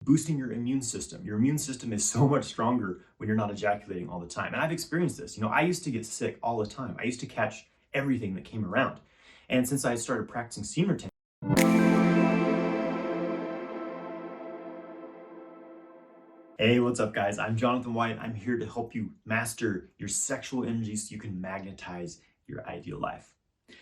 boosting your immune system. Your immune system is so much stronger when you're not ejaculating all the time. And I've experienced this. I used to get sick all the time. I used to catch everything that came around. And since I started practicing semen retention, hey, what's up guys? I'm Jonathan White. I'm here to help you master your sexual energy so you can magnetize your ideal life.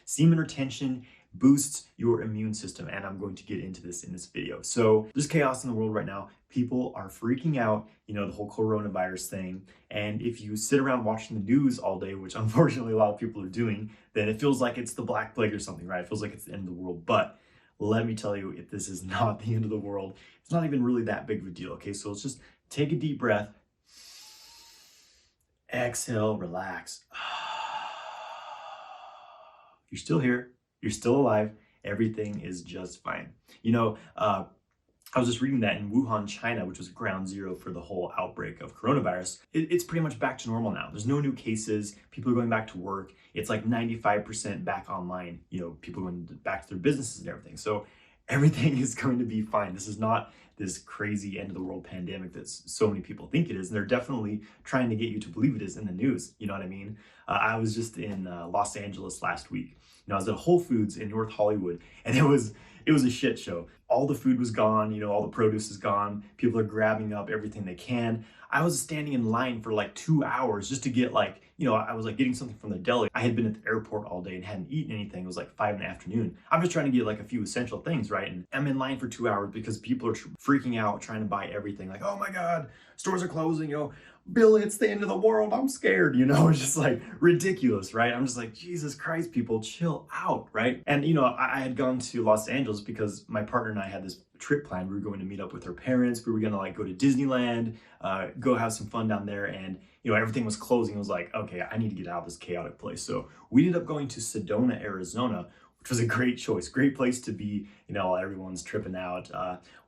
Semen retention boosts your immune system, and I'm going to get into this in this video. So there's chaos in the world right now. People are freaking out, the whole coronavirus thing. And if you sit around watching the news all day, which unfortunately a lot of people are doing, then it feels like it's the Black Plague or something, right? It feels like it's the end of the world. But let me tell you, if this is not the end of the world, it's not even really that big of a deal, okay? So let's just take a deep breath. Exhale, relax. You're still here. You're still alive. Everything is just fine. I was just reading that in Wuhan, China, which was ground zero for the whole outbreak of coronavirus, it's pretty much back to normal now. There's no new cases. People are going back to work. It's like 95% back online. People going back to their businesses and everything. So everything is going to be fine. This is not this crazy end of the world pandemic that so many people think it is. And they're definitely trying to get you to believe it is in the news. You know what I mean? I was just in Los Angeles last week. I was at Whole Foods in North Hollywood, and it was a shit show. All the food was gone, all the produce is gone. People are grabbing up everything they can. I was standing in line for like 2 hours just to get I was getting something from the deli. I had been at the airport all day and hadn't eaten anything. It was like 5 in the afternoon. I'm just trying to get a few essential things, right? And I'm in line for 2 hours because people are freaking out, trying to buy everything. Like, oh my God, stores are closing, Bill, it's the end of the world. I'm scared, It's just ridiculous, right? I'm just like, Jesus Christ, people, chill out, right? And, I had gone to Los Angeles because my partner and I had this trip planned. We were going to meet up with her parents. We were going to go to Disneyland, go have some fun down there. And, everything was closing. I was like, okay, I need to get out of this chaotic place. So we ended up going to Sedona, Arizona, which was a great choice, great place to be, while everyone's tripping out.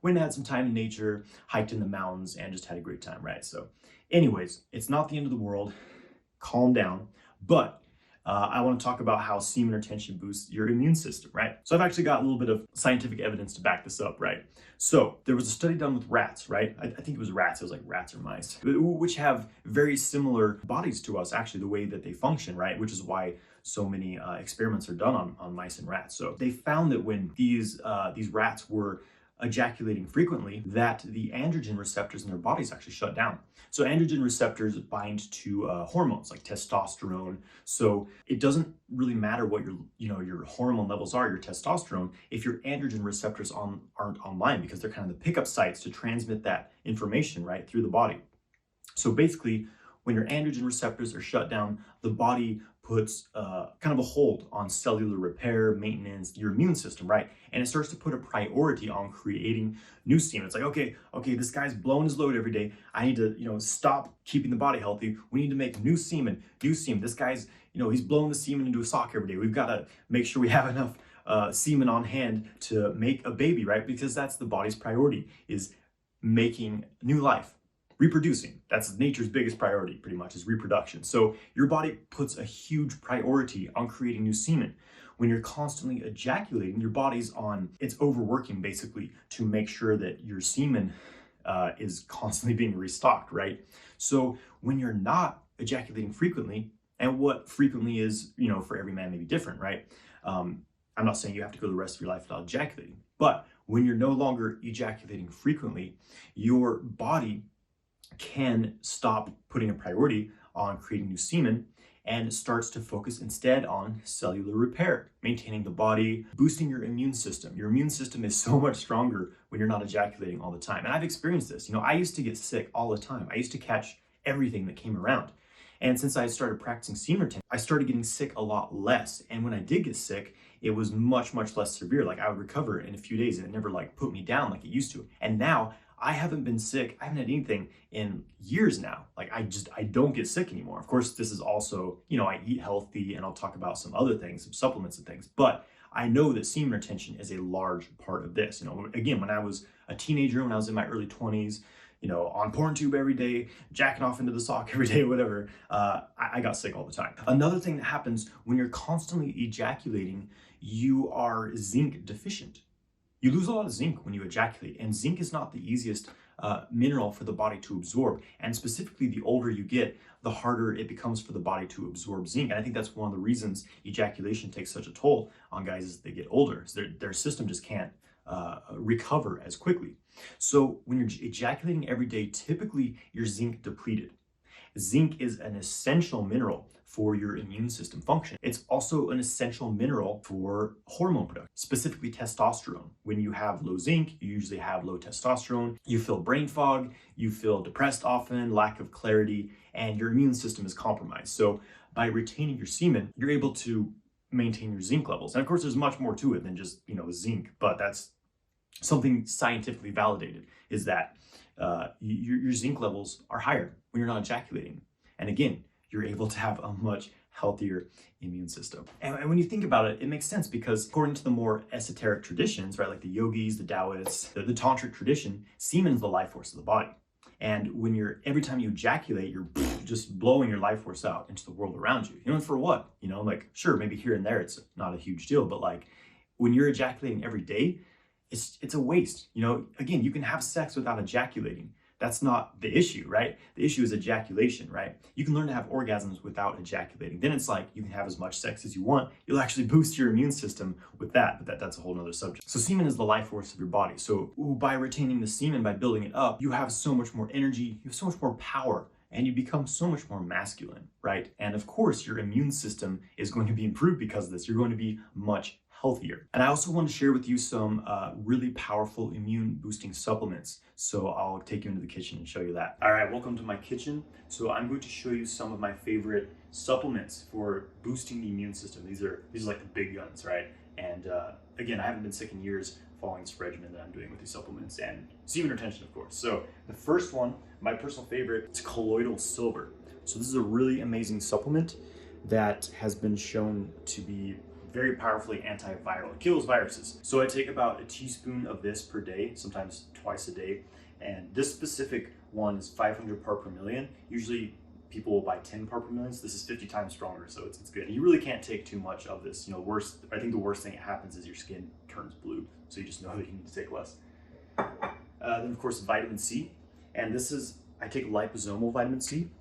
Went and had some time in nature, hiked in the mountains, and just had a great time, right? So anyways, it's not the end of the world. Calm down. But I want to talk about how semen retention boosts your immune system, right? So I've actually got a little bit of scientific evidence to back this up, right? So there was a study done with rats, right? I think it was rats. It was like rats or mice, which have very similar bodies to us, actually, the way that they function, right? Which is why so many experiments are done on mice and rats. So they found that when these rats were ejaculating frequently, that the androgen receptors in their bodies actually shut down. So androgen receptors bind to hormones like testosterone. So it doesn't really matter what your hormone levels are, your testosterone, if your androgen receptors aren't online, because they're kind of the pickup sites to transmit that information right through the body. So basically, when your androgen receptors are shut down, the body puts kind of a hold on cellular repair, maintenance, your immune system, right? And it starts to put a priority on creating new semen. It's like, okay, this guy's blowing his load every day. I need to, stop keeping the body healthy. We need to make new semen. This guy's, he's blowing the semen into a sock every day. We've got to make sure we have enough semen on hand to make a baby, right? Because that's the body's priority, is making new life. Reproducing. That's nature's biggest priority, pretty much, is reproduction. So your body puts a huge priority on creating new semen. When you're constantly ejaculating, your body's it's overworking basically to make sure that your semen is constantly being restocked, right? So when you're not ejaculating frequently, and what frequently is, for every man may be different, right? I'm not saying you have to go the rest of your life without ejaculating, but when you're no longer ejaculating frequently, your body can stop putting a priority on creating new semen and starts to focus instead on cellular repair, maintaining the body, boosting your immune system. Your immune system is so much stronger when you're not ejaculating all the time. And I've experienced this. I used to get sick all the time. I used to catch everything that came around. And since I started practicing semen retention, I started getting sick a lot less. And when I did get sick, it was much, much less severe. Like, I would recover in a few days and it never put me down like it used to. And now I haven't been sick. I haven't had anything in years now. I don't get sick anymore. Of course, this is also, I eat healthy, and I'll talk about some other things, some supplements and things, but I know that semen retention is a large part of this. Again, when I was a teenager, when I was in my early 20s, on porn tube every day, jacking off into the sock every day, whatever, I got sick all the time. Another thing that happens when you're constantly ejaculating, you are zinc deficient. You lose a lot of zinc when you ejaculate, and zinc is not the easiest mineral for the body to absorb. And specifically, the older you get, the harder it becomes for the body to absorb zinc. And I think that's one of the reasons ejaculation takes such a toll on guys as they get older. So their system just can't recover as quickly. So when you're ejaculating every day, typically you're zinc depleted. Zinc is an essential mineral for your immune system function. It's also an essential mineral for hormone production, specifically testosterone. When you have low zinc, you usually have low testosterone. You feel brain fog, you feel depressed often, lack of clarity, and your immune system is compromised. So by retaining your semen, you're able to maintain your zinc levels. And of course, there's much more to it than just, zinc, but that's something scientifically validated, is that your zinc levels are higher when you're not ejaculating. And again, you're able to have a much healthier immune system. And when you think about it, it makes sense because according to the more esoteric traditions, right, like the yogis, the Taoists, the tantric tradition, semen is the life force of the body. And when every time you ejaculate, you're just blowing your life force out into the world around you. And for what? Sure, maybe here and there it's not a huge deal, but like when you're ejaculating every day, it's a waste. Again, you can have sex without ejaculating. That's not the issue, right? The issue is ejaculation, right? You can learn to have orgasms without ejaculating. Then it's like you can have as much sex as you want. You'll actually boost your immune system with that, but that's a whole nother subject. So semen is the life force of your body. So by retaining the semen, by building it up, you have so much more energy, you have so much more power, and you become so much more masculine, right? And of course, your immune system is going to be improved because of this. You're going to be much healthier. And I also want to share with you some really powerful immune boosting supplements. So I'll take you into the kitchen and show you that. All right, welcome to my kitchen. So I'm going to show you some of my favorite supplements for boosting the immune system. These are like the big guns, right? And again, I haven't been sick in years following this regimen that I'm doing with these supplements and semen retention, of course. So the first one, my personal favorite, is Colloidal Silver. So this is a really amazing supplement that has been shown to be very powerfully antiviral. It kills viruses. So I take about a teaspoon of this per day, sometimes twice a day. And this specific one is 500 part per million. Usually people will buy 10 part per million. So this is 50 times stronger. So it's good. And you really can't take too much of this. I think the worst thing that happens is your skin turns blue. So you just know that you need to take less. Then of course, vitamin C. And I take liposomal vitamin C.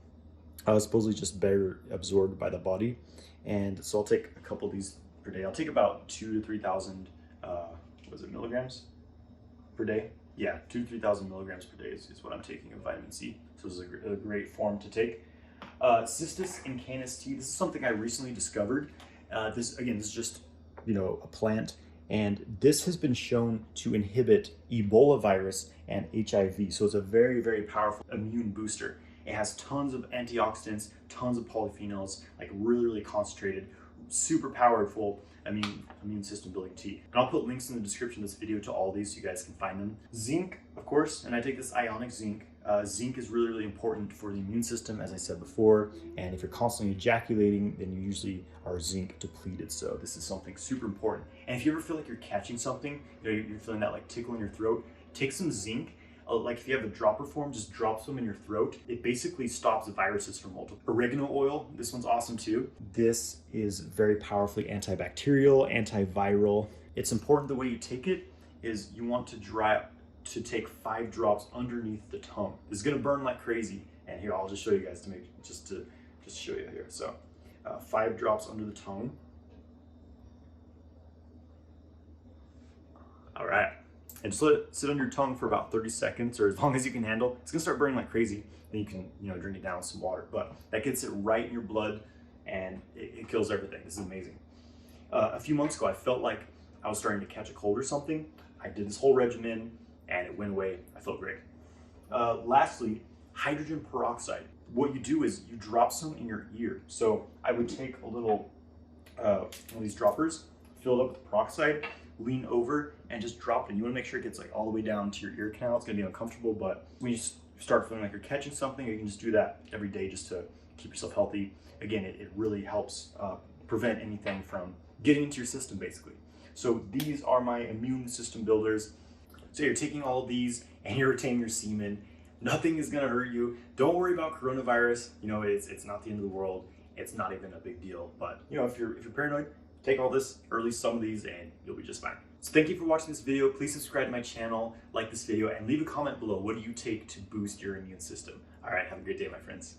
Supposedly just better absorbed by the body. And so I'll take a couple of these per day. I'll take about 2,000 to 3,000 milligrams per day. Yeah, 2,000 to 3,000 milligrams per day is what I'm taking of vitamin C. So this is a great form to take. Cistus Incanus tea. This is something I recently discovered. This is just a plant, and this has been shown to inhibit Ebola virus and HIV. So it's a very, very powerful immune booster. It has tons of antioxidants, tons of polyphenols, like really, really concentrated, super powerful immune system building tea. And I'll put links in the description of this video to all these so you guys can find them. Zinc, of course, and I take this Ionic Zinc. Zinc is really, really important for the immune system, as I said before. And if you're constantly ejaculating, then you usually are zinc depleted. So this is something super important. And if you ever feel like you're catching something, you're feeling that like tickle in your throat, take some zinc. Like if you have a dropper form, just drop some in your throat. It basically stops the viruses from multiplying. Oregano oil, this one's awesome too. This is very powerfully antibacterial, antiviral. It's important the way you take it is you want to take 5 drops underneath the tongue. This is gonna burn like crazy. And here, I'll just show you guys to show you here. So 5 drops under the tongue. All right. And just let it sit on your tongue for about 30 seconds or as long as you can handle. It's gonna start burning like crazy. Then you can, drink it down with some water. But that gets it right in your blood and it kills everything. This is amazing. A few months ago, I felt like I was starting to catch a cold or something. I did this whole regimen and it went away. I felt great. Lastly, hydrogen peroxide. What you do is you drop some in your ear. So I would take a little, one of these droppers, fill it up with peroxide, lean over and just drop it. You want to make sure it gets like all the way down to your ear canal. It's going to be uncomfortable, but when you start feeling like you're catching something, you can just do that every day just to keep yourself healthy. Again, it really helps prevent anything from getting into your system, basically. So these are my immune system builders. So you're taking all of these and you're retaining your semen. Nothing is going to hurt you. Don't worry about coronavirus. It's not the end of the world. It's not even a big deal. But if you're paranoid, take all this, or at least some of these, and you'll be just fine. So thank you for watching this video. Please subscribe to my channel, like this video, and leave a comment below. What do you take to boost your immune system? All right, have a great day, my friends.